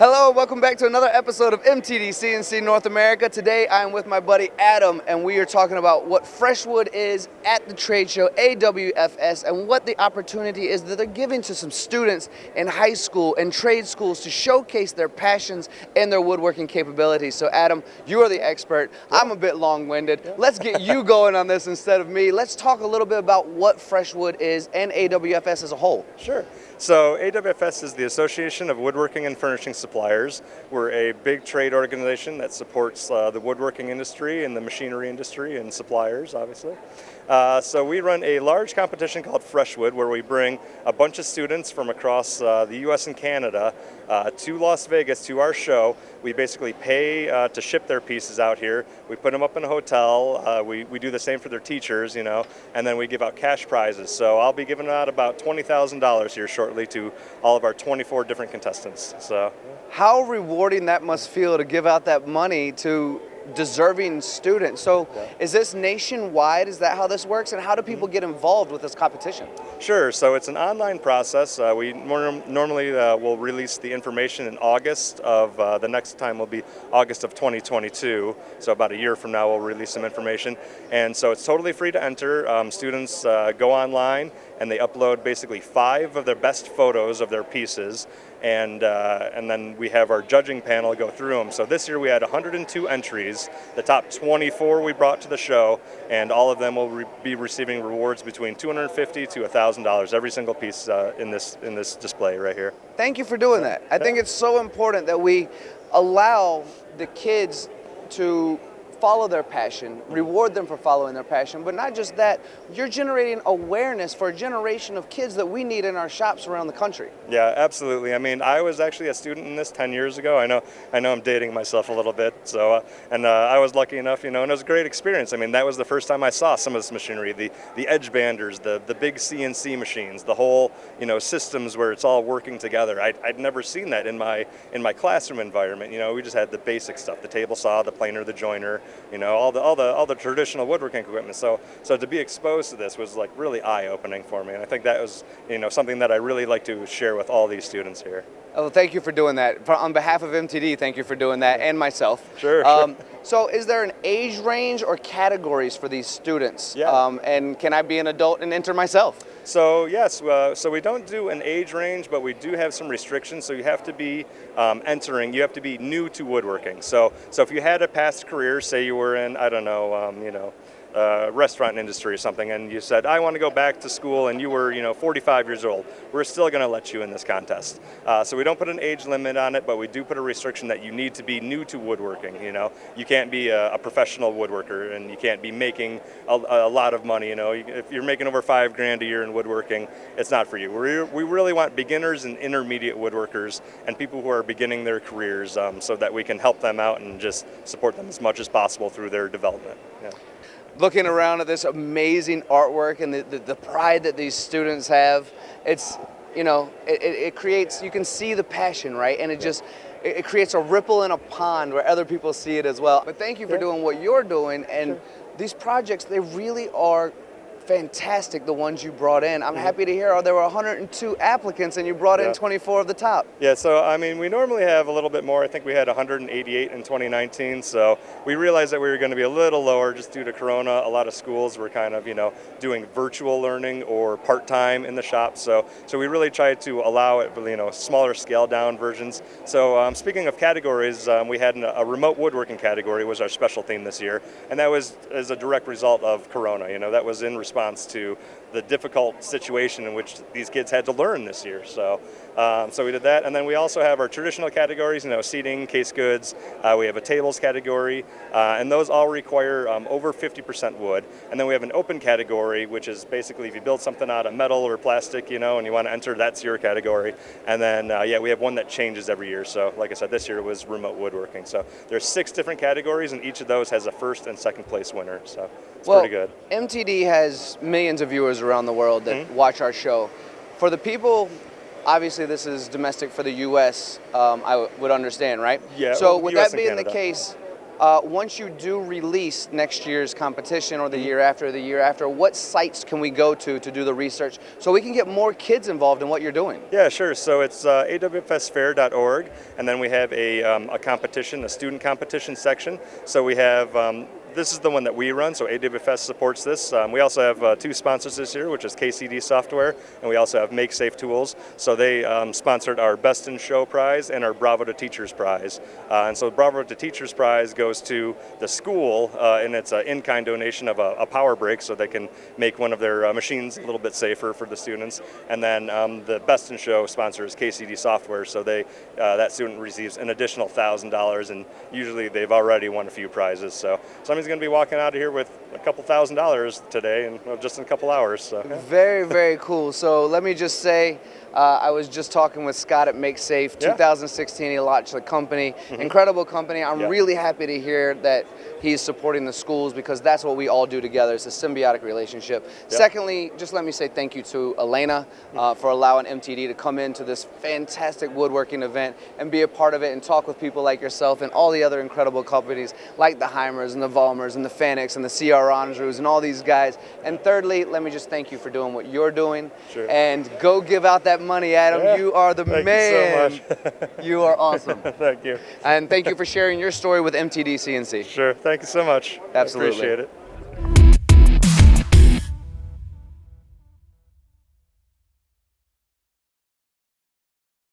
Hello, welcome back to another episode of MTD CNC North America. Today I am with my buddy Adam, and we are talking about what Freshwood is at the trade show AWFS and what the opportunity is that they're giving to some students in high school and trade schools to showcase their passions and their woodworking capabilities. So Adam, you are the expert. I'm a bit long-winded. Let's get you going on this instead of me. Let's talk a little bit about what Freshwood is and AWFS as a whole. Sure. So AWFS is the Association of Woodworking and Furnishing Suppliers. We're a big trade organization that supports the woodworking industry and the machinery industry and suppliers, obviously. So we run a large competition called Freshwood, where we bring a bunch of students from across the U.S. and Canada to Las Vegas to our show. We basically pay to ship their pieces out here. We put them up in a hotel. We do the same for their teachers, you know, and then we give out cash prizes. So I'll be giving out about $20,000 here shortly to all of our 24 different contestants. So, how rewarding that must feel to give out that money to deserving students. So is this nationwide? Is that how this works? And how do people get involved with this competition? Sure. So it's an online process. We normally will release the information in August of the next time will be August of 2022. So about a year from now we'll release some information. And so it's totally free to enter. Students go online and they upload basically 5 of their best photos of their pieces. And then we have our judging panel go through them. So this year we had 102 entries. The top 24 we brought to the show, and all of them will be receiving rewards between $250 to $1,000 every single piece in this display right here. Thank you for doing that. I think it's so important that we allow the kids to follow their passion, reward them for following their passion, but not just that, you're generating awareness for a generation of kids that we need in our shops around the country. Yeah, absolutely. I mean, I was actually a student in this 10 years ago. I know I'm dating myself a little bit, so I was lucky enough, you know, and it was a great experience. I mean, that was the first time I saw some of this machinery, the edge banders, the big CNC machines, the whole, you know, systems where it's all working together. I'd never seen that in my classroom environment. You know, we just had the basic stuff, the table saw, the planer, the joiner, you know, all the traditional woodworking equipment. So to be exposed to this was like really eye-opening for me, and I think that was, you know, something that I really like to share with all these students here. Oh, thank you for doing that. On behalf of MTD, thank you for doing that, and myself. Sure. So is there an age range or categories for these students? Yeah. And can I be an adult and enter myself? So yes, so we don't do an age range, but we do have some restrictions. So you have to be you have to be new to woodworking. So if you had a past career, say you were in, I don't know, you know, restaurant industry or something, and you said, I want to go back to school, and you were, you know, 45 years old, we're still going to let you in this contest. So we don't put an age limit on it, but we do put a restriction that you need to be new to woodworking. You know, you can't be a professional woodworker, and you can't be making a lot of money. You know, if you're making over $5,000 a year in woodworking, it's not for you. We really want beginners and intermediate woodworkers and people who are beginning their careers, so that we can help them out and just support them as much as possible through their development. Yeah. Looking around at this amazing artwork and the pride that these students have, it's, you know, it creates, you can see the passion, right? And it creates a ripple in a pond where other people see it as well. But thank you for doing what you're doing, and these projects, they really are fantastic, the ones you brought in. I'm happy to hear there were 102 applicants and you brought in 24 of the top. Yeah, so I mean, we normally have a little bit more. I think we had 188 in 2019, so we realized that we were going to be a little lower just due to Corona. A lot of schools were kind of, you know, doing virtual learning or part-time in the shop, so we really tried to allow it, you know, smaller scale down versions. So speaking of categories, we had a remote woodworking category was our special theme this year, and that was as a direct result of Corona. You know, that was in response to the difficult situation in which these kids had to learn this year. So we did that, and then we also have our traditional categories, you know, seating, case goods. We have a tables category, and those all require over 50% wood. And then we have an open category, which is basically if you build something out of metal or plastic, you know, and you want to enter, that's your category. And then we have one that changes every year. So like I said, this year it was remote woodworking. So there's 6 different categories, and each of those has a first and second place winner. So it's pretty good. MTD has millions of viewers around the world that watch our show. For the people, obviously this is domestic for the U.S., I would understand, right? Yeah. So with that being the case, Once you do release next year's competition or the year after, what sites can we go to do the research so we can get more kids involved in what you're doing? Yeah, sure. So it's awfsfair.org, and then we have a competition, a student competition section. So we have this is the one that we run, so AWFS supports this. We also have two sponsors this year, which is KCD Software, and we also have MakeSafe Tools. So they sponsored our Best in Show prize and our Bravo to Teachers prize. And so Bravo to Teachers prize goes to the school, and it's an in-kind donation of a power brick so they can make one of their machines a little bit safer for the students. And then the Best in Show sponsor is KCD Software, so they that student receives an additional $1,000, and usually they've already won a few prizes. So somebody's going to be walking out of here with a couple $1,000s today, and just in a couple hours. So. Very, very cool. So let me just say, I was just talking with Scott at MakeSafe. 2016, he launched the company. Incredible company. I'm really happy to hear that he's supporting the schools, because that's what we all do together. It's a symbiotic relationship. Secondly, just let me say thank you to Elena for allowing MTD to come into this fantastic woodworking event and be a part of it and talk with people like yourself and all the other incredible companies like the Heimers and the Vollmers and the Fanics and the CR Andrews and all these guys. And thirdly, let me just thank you for doing what you're doing. Sure. And go give out that money, Adam. Yeah. You are the man. Thank you so much. You are awesome. Thank you. And thank you for sharing your story with MTD CNC. Sure. Thank you so much. Absolutely. I appreciate it.